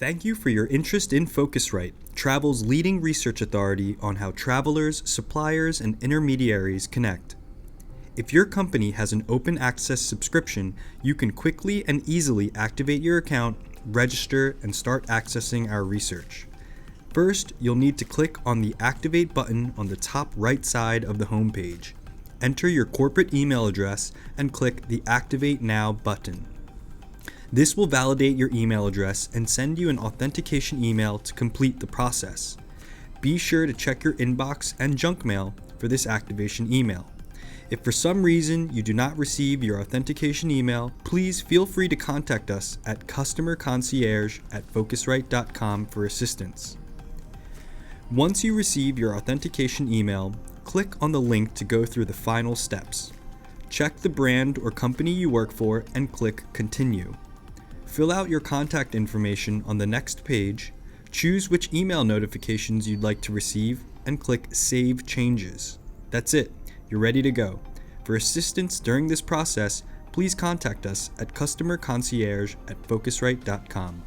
Thank you for your interest in Phocuswright, travel's leading research authority on how travelers, suppliers, and intermediaries connect. If your company has an open access subscription, you can quickly and easily activate your account, register, and start accessing our research. First, you'll need to click on the Activate button on the top right side of the homepage. Enter your corporate email address and click the Activate Now button. This will validate your email address and send you an authentication email to complete the process. Be sure to check your inbox and junk mail for this activation email. If for some reason you do not receive your authentication email, please feel free to contact us at customerconcierge@phocuswright.com for assistance. Once you receive your authentication email, click on the link to go through the final steps. Check the brand or company you work for and click Continue. Fill out your contact information on the next page, choose which email notifications you'd like to receive, and click Save Changes. That's it, you're ready to go. For assistance during this process, please contact us at customerconcierge@phocuswright.com.